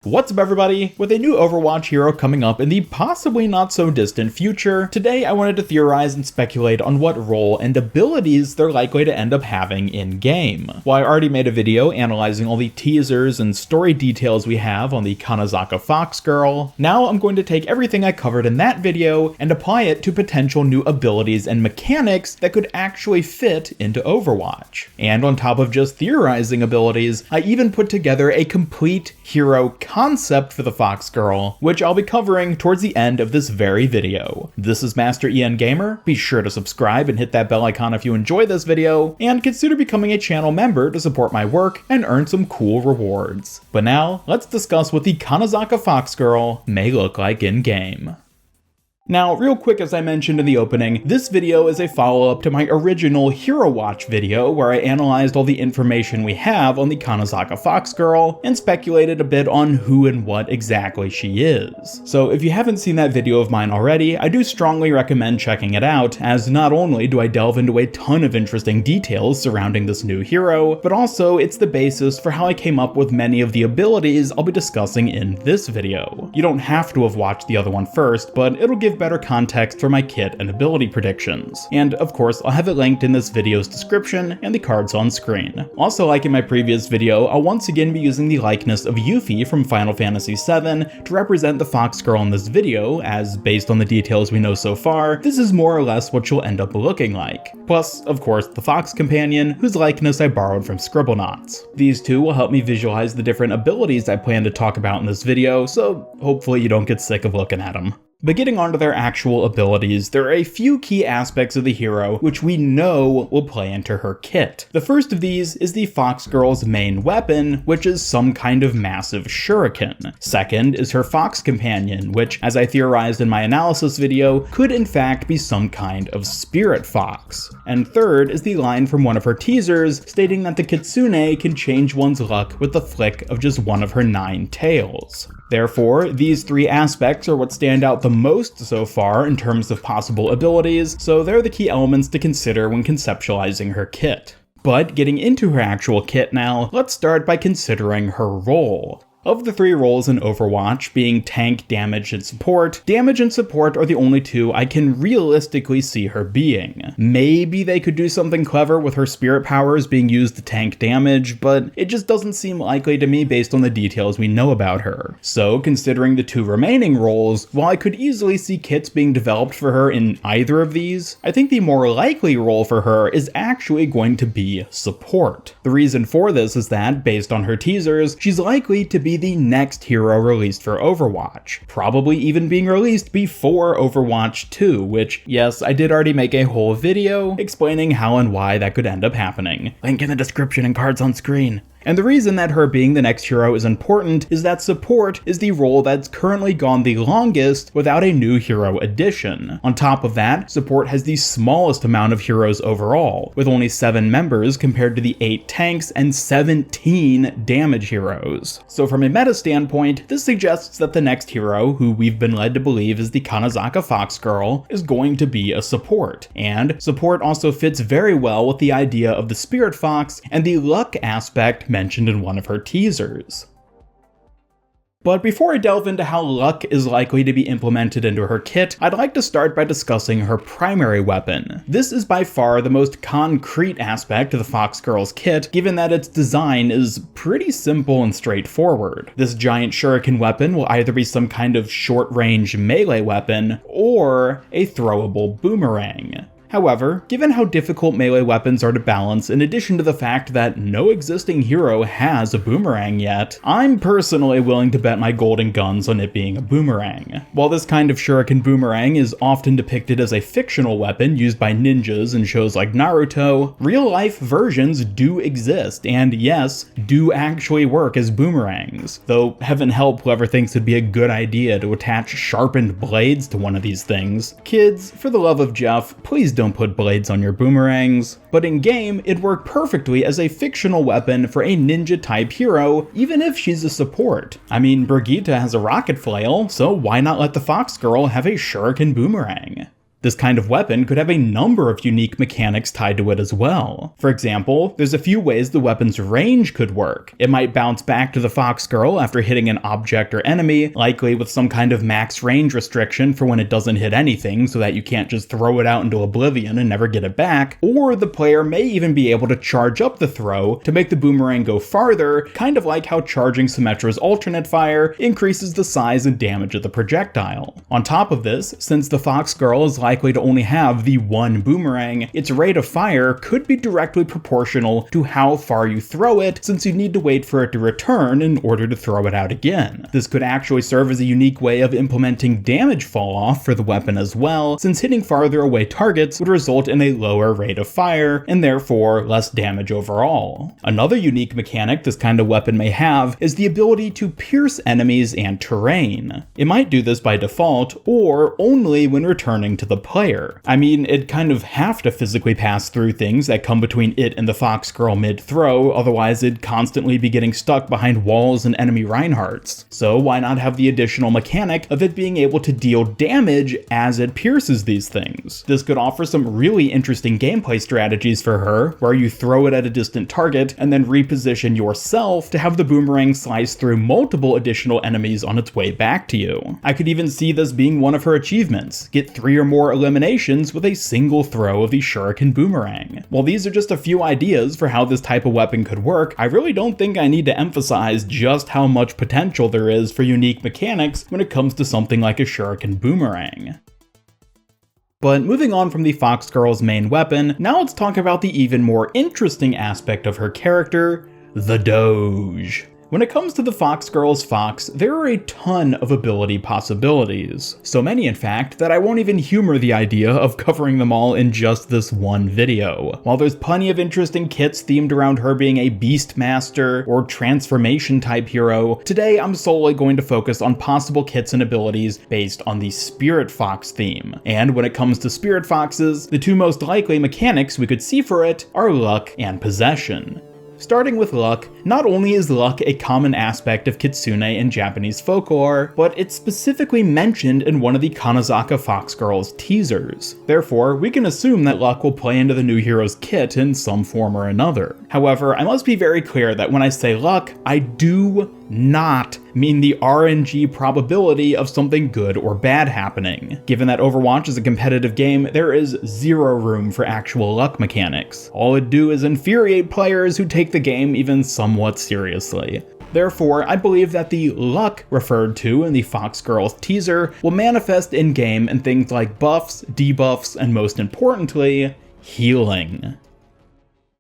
What's up everybody? With a new Overwatch hero coming up in the possibly not so distant future, today I wanted to theorize and speculate on what role and abilities they're likely to end up having in-game. While I already made a video analyzing all the teasers and story details we have on the Kanezaka Fox Girl, now I'm going to take everything I covered in that video and apply it to potential new abilities and mechanics that could actually fit into Overwatch. And on top of just theorizing abilities, I even put together a complete hero concept for the Fox Girl, which I'll be covering towards the end of this very video. This is Master EN Gamer. Be sure to subscribe and hit that bell icon if you enjoy this video, and consider becoming a channel member to support my work and earn some cool rewards. But now, let's discuss what the Kanezaka Fox Girl may look like in-game. Now, real quick, as I mentioned in the opening, this video is a follow-up to my original Hero Watch video where I analyzed all the information we have on the Kanezaka Fox Girl and speculated a bit on who and what exactly she is. So if you haven't seen that video of mine already, I do strongly recommend checking it out, as not only do I delve into a ton of interesting details surrounding this new hero, but also it's the basis for how I came up with many of the abilities I'll be discussing in this video. You don't have to have watched the other one first, but it'll give better context for my kit and ability predictions. And of course, I'll have it linked in this video's description and the cards on screen. Also, like in my previous video, I'll once again be using the likeness of Yuffie from Final Fantasy VII to represent the Fox Girl in this video, as based on the details we know so far, this is more or less what she'll end up looking like. Plus, of course, the Fox Companion, whose likeness I borrowed from Scribblenauts. These two will help me visualize the different abilities I plan to talk about in this video, so hopefully you don't get sick of looking at them. But getting onto their actual abilities, there are a few key aspects of the hero which we know will play into her kit. The first of these is the Fox Girl's main weapon, which is some kind of massive shuriken. Second is her Fox Companion, which, as I theorized in my analysis video, could in fact be some kind of spirit fox. And third is the line from one of her teasers stating that the Kitsune can change one's luck with the flick of just one of her 9 tails. Therefore, these three aspects are what stand out the most so far in terms of possible abilities, so they're the key elements to consider when conceptualizing her kit. But getting into her actual kit now, let's start by considering her role. Of the 3 roles in Overwatch, being tank, damage, and support are the only 2 I can realistically see her being. Maybe they could do something clever with her spirit powers being used to tank damage, but it just doesn't seem likely to me based on the details we know about her. So, considering the 2 remaining roles, while I could easily see kits being developed for her in either of these, I think the more likely role for her is actually going to be support. The reason for this is that, based on her teasers, she's likely to be the next hero released for Overwatch, probably even being released before Overwatch 2, which, yes, I did already make a whole video explaining how and why that could end up happening. Link in the description and cards on screen. And the reason that her being the next hero is important is that support is the role that's currently gone the longest without a new hero addition. On top of that, support has the smallest amount of heroes overall, with only 7 members compared to the 8 tanks and 17 damage heroes. So from a meta standpoint, this suggests that the next hero, who we've been led to believe is the Kanezaka Fox Girl, is going to be a support. And support also fits very well with the idea of the Spirit Fox and the luck aspect mentioned in one of her teasers. But before I delve into how luck is likely to be implemented into her kit, I'd like to start by discussing her primary weapon. This is by far the most concrete aspect of the Fox Girl's kit, given that its design is pretty simple and straightforward. This giant Shuriken weapon will either be some kind of short-range melee weapon, or a throwable boomerang. However, given how difficult melee weapons are to balance, in addition to the fact that no existing hero has a boomerang yet, I'm personally willing to bet my golden guns on it being a boomerang. While this kind of shuriken boomerang is often depicted as a fictional weapon used by ninjas in shows like Naruto, real-life versions do exist, and yes, do actually work as boomerangs. Though heaven help whoever thinks it'd be a good idea to attach sharpened blades to one of these things. Kids, for the love of Jeff, please don't put blades on your boomerangs. But in game, it worked perfectly as a fictional weapon for a ninja type hero, even if she's a support. I mean, Brigitte has a rocket flail, so why not let the Fox Girl have a shuriken boomerang? This kind of weapon could have a number of unique mechanics tied to it as well. For example, there's a few ways the weapon's range could work. It might bounce back to the Fox Girl after hitting an object or enemy, likely with some kind of max range restriction for when it doesn't hit anything so that you can't just throw it out into oblivion and never get it back, or the player may even be able to charge up the throw to make the boomerang go farther, kind of like how charging Symmetra's alternate fire increases the size and damage of the projectile. On top of this, since the Fox Girl is likely to only have the one boomerang, its rate of fire could be directly proportional to how far you throw it, since you need to wait for it to return in order to throw it out again. This could actually serve as a unique way of implementing damage fall-off for the weapon as well, since hitting farther away targets would result in a lower rate of fire, and therefore less damage overall. Another unique mechanic this kind of weapon may have is the ability to pierce enemies and terrain. It might do this by default, or only when returning to the player. I mean, it'd kind of have to physically pass through things that come between it and the Fox Girl mid-throw, otherwise it'd constantly be getting stuck behind walls and enemy Reinhardts. So why not have the additional mechanic of it being able to deal damage as it pierces these things? This could offer some really interesting gameplay strategies for her, where you throw it at a distant target and then reposition yourself to have the boomerang slice through multiple additional enemies on its way back to you. I could even see this being one of her achievements: get 3 or more eliminations with a single throw of the Shuriken boomerang. While these are just a few ideas for how this type of weapon could work, I really don't think I need to emphasize just how much potential there is for unique mechanics when it comes to something like a Shuriken boomerang. But moving on from the Fox Girl's main weapon, now let's talk about the even more interesting aspect of her character, the Doge. When it comes to the Fox Girl's Fox, there are a ton of ability possibilities. So many, in fact, that I won't even humor the idea of covering them all in just this one video. While there's plenty of interesting kits themed around her being a Beastmaster or transformation type hero, today I'm solely going to focus on possible kits and abilities based on the Spirit Fox theme. And when it comes to Spirit Foxes, the two most likely mechanics we could see for it are luck and possession. Starting with luck, not only is luck a common aspect of Kitsune in Japanese folklore, but it's specifically mentioned in one of the Kanezaka Fox Girl's teasers. Therefore, we can assume that luck will play into the new hero's kit in some form or another. However, I must be very clear that when I say luck, I do not mean the RNG probability of something good or bad happening. Given that Overwatch is a competitive game, there is zero room for actual luck mechanics. All it'd do is infuriate players who take the game even somewhat seriously. Therefore, I believe that the luck referred to in the Fox Girl's teaser will manifest in-game in things like buffs, debuffs, and most importantly, healing.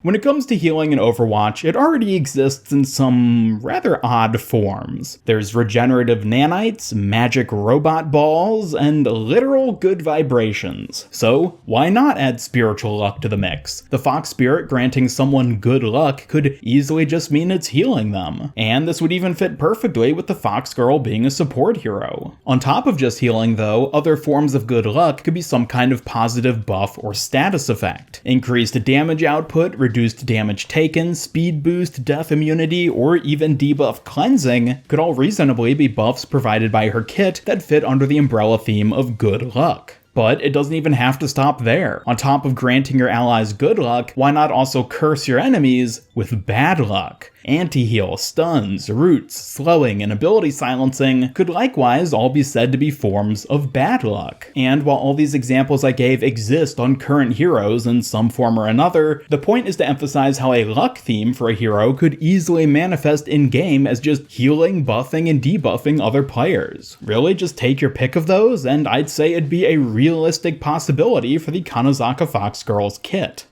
When it comes to healing in Overwatch, it already exists in some rather odd forms. There's regenerative nanites, magic robot balls, and literal good vibrations. So why not add spiritual luck to the mix? The Fox Spirit granting someone good luck could easily just mean it's healing them. And this would even fit perfectly with the Fox Girl being a support hero. On top of just healing though, other forms of good luck could be some kind of positive buff or status effect. Increased damage output, reduced damage taken, speed boost, death immunity, or even debuff cleansing could all reasonably be buffs provided by her kit that fit under the umbrella theme of good luck. But it doesn't even have to stop there. On top of granting your allies good luck, why not also curse your enemies with bad luck? Anti-heal, stuns, roots, slowing, and ability silencing could likewise all be said to be forms of bad luck. And while all these examples I gave exist on current heroes in some form or another, the point is to emphasize how a luck theme for a hero could easily manifest in-game as just healing, buffing, and debuffing other players. Really, just take your pick of those, and I'd say it'd be a realistic possibility for the Kanezaka Fox Girl's kit.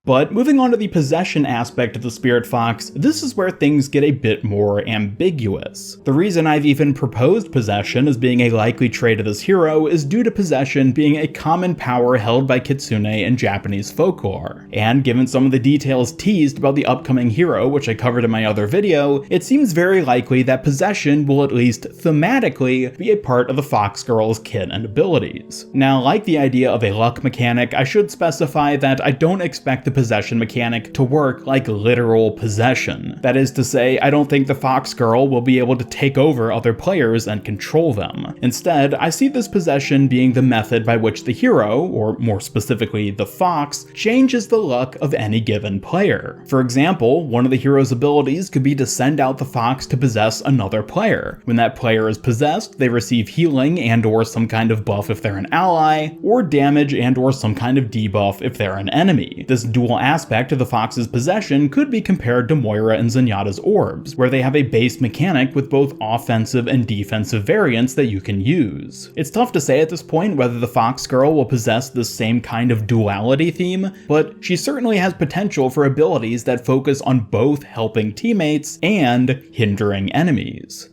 But moving on to the possession aspect of the Spirit Fox, this is where things get a bit more ambiguous. The reason I've even proposed possession as being a likely trait of this hero is due to possession being a common power held by Kitsune in Japanese folklore. And given some of the details teased about the upcoming hero, which I covered in my other video, it seems very likely that possession will at least thematically be a part of the Fox Girl's kit and abilities. Now, like the idea of a luck mechanic, I should specify that I don't expect the possession mechanic to work like literal possession. That is to say, I don't think the Fox Girl will be able to take over other players and control them. Instead, I see this possession being the method by which the hero, or more specifically the Fox, changes the luck of any given player. For example, one of the hero's abilities could be to send out the Fox to possess another player. When that player is possessed, they receive healing and or some kind of buff if they're an ally, or damage and or some kind of debuff if they're an enemy. This dual aspect of the Fox's possession could be compared to Moira and Zenyatta's orbs, where they have a base mechanic with both offensive and defensive variants that you can use. It's tough to say at this point whether the Fox Girl will possess the same kind of duality theme, but she certainly has potential for abilities that focus on both helping teammates and hindering enemies.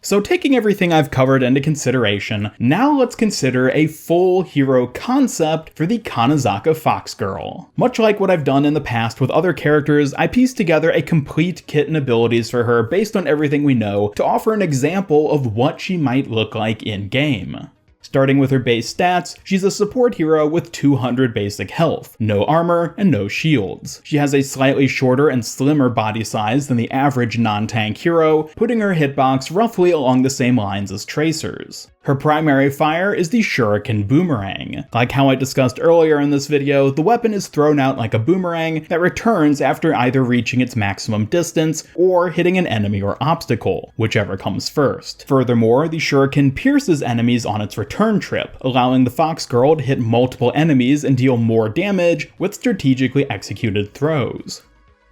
So taking everything I've covered into consideration, now let's consider a full hero concept for the Kanezaka Fox Girl. Much like what I've done in the past with other characters, I pieced together a complete kit and abilities for her based on everything we know to offer an example of what she might look like in-game. Starting with her base stats, she's a support hero with 200 basic health, no armor, and no shields. She has a slightly shorter and slimmer body size than the average non-tank hero, putting her hitbox roughly along the same lines as Tracer's. Her primary fire is the Shuriken Boomerang. Like how I discussed earlier in this video, the weapon is thrown out like a boomerang that returns after either reaching its maximum distance or hitting an enemy or obstacle, whichever comes first. Furthermore, the Shuriken pierces enemies on its return trip, allowing the Fox Girl to hit multiple enemies and deal more damage with strategically executed throws.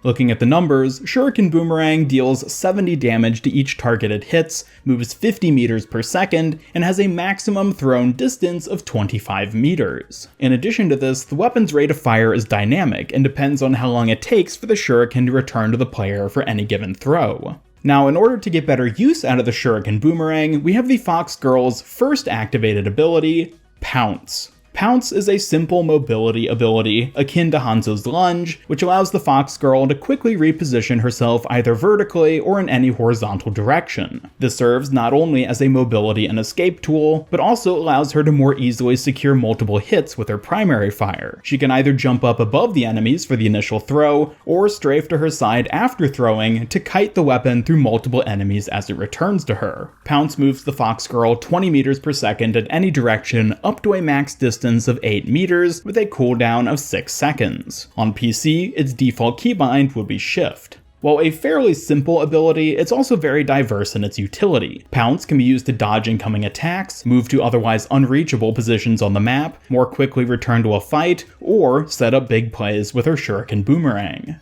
Looking at the numbers, Shuriken Boomerang deals 70 damage to each target it hits, moves 50 meters per second, and has a maximum thrown distance of 25 meters. In addition to this, the weapon's rate of fire is dynamic and depends on how long it takes for the Shuriken to return to the player for any given throw. Now, in order to get better use out of the Shuriken Boomerang, we have the Fox Girl's first activated ability, Pounce. Pounce is a simple mobility ability akin to Hanzo's Lunge, which allows the Fox Girl to quickly reposition herself either vertically or in any horizontal direction. This serves not only as a mobility and escape tool, but also allows her to more easily secure multiple hits with her primary fire. She can either jump up above the enemies for the initial throw, or strafe to her side after throwing to kite the weapon through multiple enemies as it returns to her. Pounce moves the Fox Girl 20 meters per second in any direction up to a max distance of 8 meters with a cooldown of 6 seconds. On PC, its default keybind would be Shift. While a fairly simple ability, it's also very diverse in its utility. Pounce can be used to dodge incoming attacks, move to otherwise unreachable positions on the map, more quickly return to a fight, or set up big plays with her Shuriken Boomerang.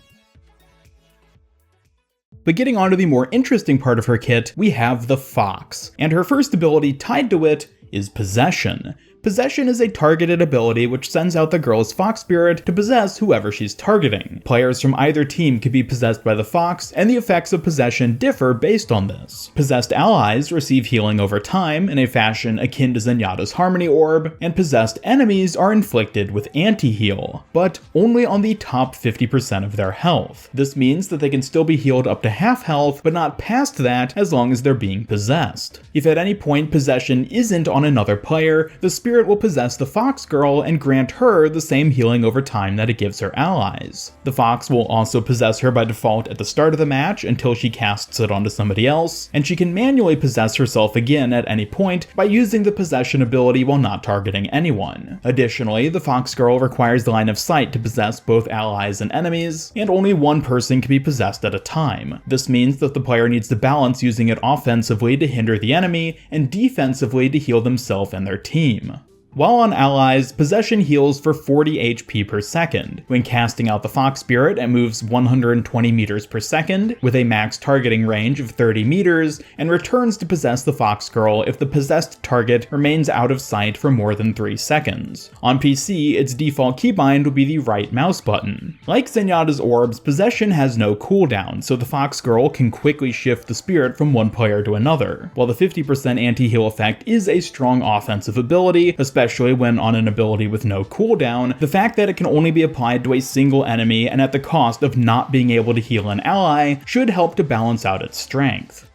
But getting on to the more interesting part of her kit, we have the Fox, and her first ability tied to it is Possession. Possession is a targeted ability which sends out the girl's Fox Spirit to possess whoever she's targeting. Players from either team can be possessed by the Fox, and the effects of Possession differ based on this. Possessed allies receive healing over time in a fashion akin to Zenyatta's Harmony Orb, and possessed enemies are inflicted with anti-heal, but only on the top 50% of their health. This means that they can still be healed up to half health, but not past that as long as they're being possessed. If at any point Possession isn't on another player, the Spirit will possess the Fox Girl and grant her the same healing over time that it gives her allies. The Fox will also possess her by default at the start of the match until she casts it onto somebody else, and she can manually possess herself again at any point by using the Possession ability while not targeting anyone. Additionally, the Fox Girl requires the line of sight to possess both allies and enemies, and only one person can be possessed at a time. This means that the player needs to balance using it offensively to hinder the enemy and defensively to heal themselves and their team. While on allies, Possession heals for 40 HP per second. When casting out the Fox Spirit, it moves 120 meters per second, with a max targeting range of 30 meters, and returns to possess the Fox Girl if the possessed target remains out of sight for more than 3 seconds. On PC, its default keybind will be the right mouse button. Like Zenyatta's orbs, Possession has no cooldown, so the Fox Girl can quickly shift the spirit from one player to another. While the 50% anti-heal effect is a strong offensive ability, especially when on an ability with no cooldown, the fact that it can only be applied to a single enemy and at the cost of not being able to heal an ally should help to balance out its strength.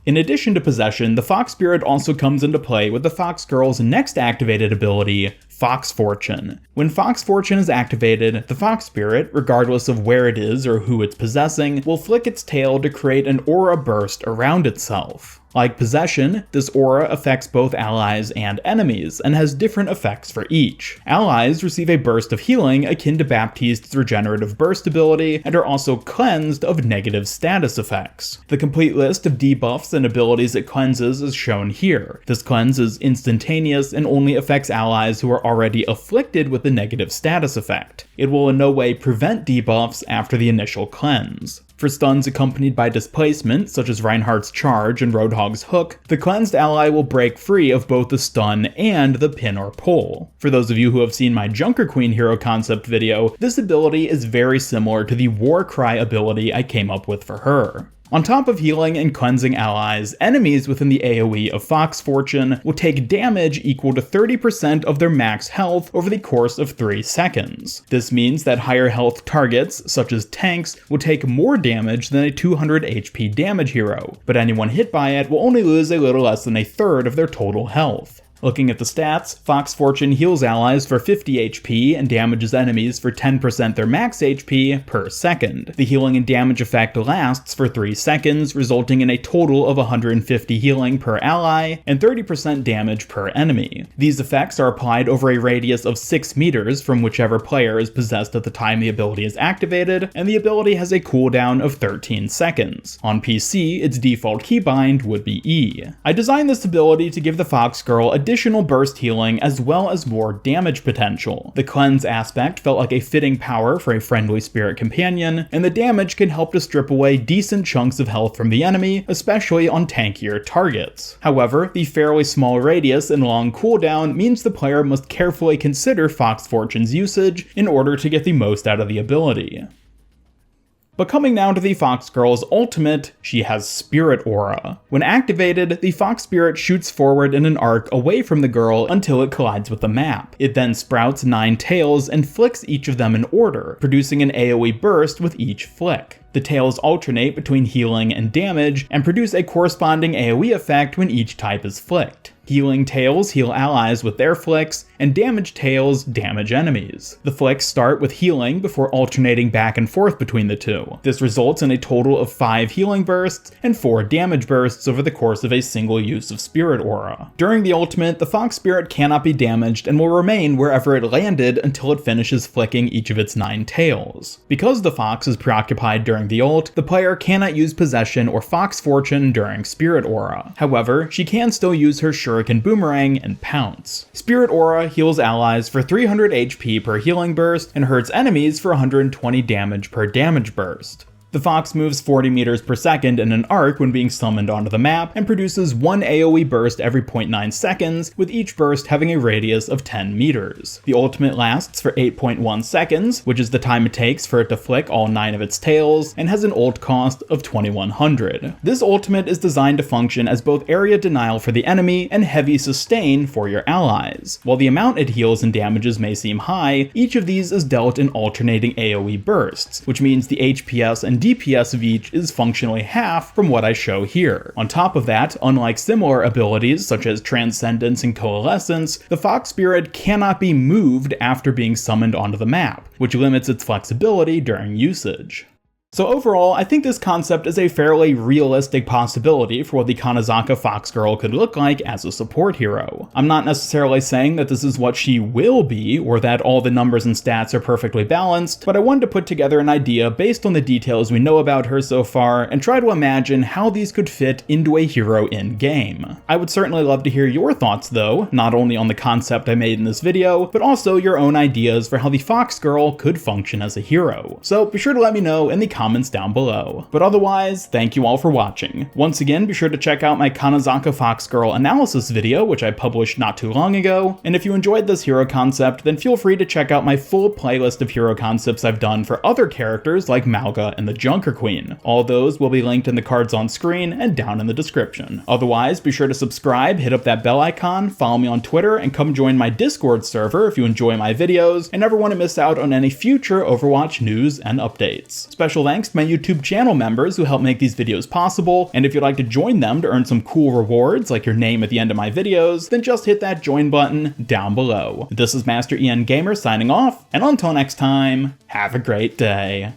In addition to Possession, the Fox Spirit also comes into play with the Fox Girl's next activated ability, Fox Fortune. When Fox Fortune is activated, the Fox Spirit, regardless of where it is or who it's possessing, will flick its tail to create an aura burst around itself. Like Possession, this aura affects both allies and enemies, and has different effects for each. Allies receive a burst of healing akin to Baptiste's regenerative burst ability, and are also cleansed of negative status effects. The complete list of debuffs and abilities it cleanses is shown here. This cleanse is instantaneous and only affects allies who are already afflicted with the negative status effect. It will in no way prevent debuffs after the initial cleanse. For stuns accompanied by displacement, such as Reinhardt's Charge and Roadhog's Hook, the cleansed ally will break free of both the stun and the pin or pull. For those of you who have seen my Junker Queen hero concept video, this ability is very similar to the Warcry ability I came up with for her. On top of healing and cleansing allies, enemies within the AoE of Fox Fortune will take damage equal to 30% of their max health over the course of 3 seconds. This means that higher health targets, such as tanks, will take more damage than a 200 HP damage hero, but anyone hit by it will only lose a little less than a third of their total health. Looking at the stats, Fox Fortune heals allies for 50 HP and damages enemies for 10% their max HP per second. The healing and damage effect lasts for 3 seconds, resulting in a total of 150 healing per ally and 30% damage per enemy. These effects are applied over a radius of 6 meters from whichever player is possessed at the time the ability is activated, and the ability has a cooldown of 13 seconds. On PC, its default keybind would be E. I designed this ability to give the Fox Girl additional burst healing as well as more damage potential. The cleanse aspect felt like a fitting power for a friendly spirit companion, and the damage can help to strip away decent chunks of health from the enemy, especially on tankier targets. However, the fairly small radius and long cooldown means the player must carefully consider Fox Fortune's usage in order to get the most out of the ability. But coming down to the Fox Girl's ultimate, she has Spirit Aura. When activated, the Fox Spirit shoots forward in an arc away from the girl until it collides with the map. It then sprouts 9 tails and flicks each of them in order, producing an AoE burst with each flick. The tails alternate between healing and damage, and produce a corresponding AoE effect when each type is flicked. Healing tails heal allies with their flicks, and damage tails damage enemies. The flicks start with healing before alternating back and forth between the two. This results in a total of 5 healing bursts and 4 damage bursts over the course of a single use of Spirit Aura. During the ultimate, the Fox Spirit cannot be damaged and will remain wherever it landed until it finishes flicking each of its 9 tails. Because the Fox is preoccupied during the ult, the player cannot use Possession or Fox Fortune during Spirit Aura. However, she can still use her Shuriken Boomerang and Pounce. Spirit Aura heals allies for 300 HP per healing burst and hurts enemies for 120 damage per damage burst. The Fox moves 40 meters per second in an arc when being summoned onto the map, and produces 1 AoE burst every 0.9 seconds, with each burst having a radius of 10 meters. The ultimate lasts for 8.1 seconds, which is the time it takes for it to flick all 9 of its tails, and has an ult cost of 2100. This ultimate is designed to function as both area denial for the enemy and heavy sustain for your allies. While the amount it heals and damages may seem high, each of these is dealt in alternating AoE bursts, which means the HPS and DPS of each is functionally half from what I show here. On top of that, unlike similar abilities such as Transcendence and Coalescence, the Fox Spirit cannot be moved after being summoned onto the map, which limits its flexibility during usage. So overall, I think this concept is a fairly realistic possibility for what the Kanezaka Fox Girl could look like as a support hero. I'm not necessarily saying that this is what she will be, or that all the numbers and stats are perfectly balanced, but I wanted to put together an idea based on the details we know about her so far, and try to imagine how these could fit into a hero in-game. I would certainly love to hear your thoughts though, not only on the concept I made in this video, but also your own ideas for how the Fox Girl could function as a hero. So be sure to let me know in the comments down below. But otherwise, thank you all for watching. Once again, be sure to check out my Kanezaka Fox Girl analysis video, which I published not too long ago, and if you enjoyed this hero concept, then feel free to check out my full playlist of hero concepts I've done for other characters like Malga and the Junker Queen. All those will be linked in the cards on screen and down in the description. Otherwise, be sure to subscribe, hit up that bell icon, follow me on Twitter, and come join my Discord server if you enjoy my videos and never want to miss out on any future Overwatch news and updates. Special thanks to my YouTube channel members who help make these videos possible, and if you'd like to join them to earn some cool rewards like your name at the end of my videos, then just hit that join button down below. This is Master EN Gamer signing off, and until next time, have a great day.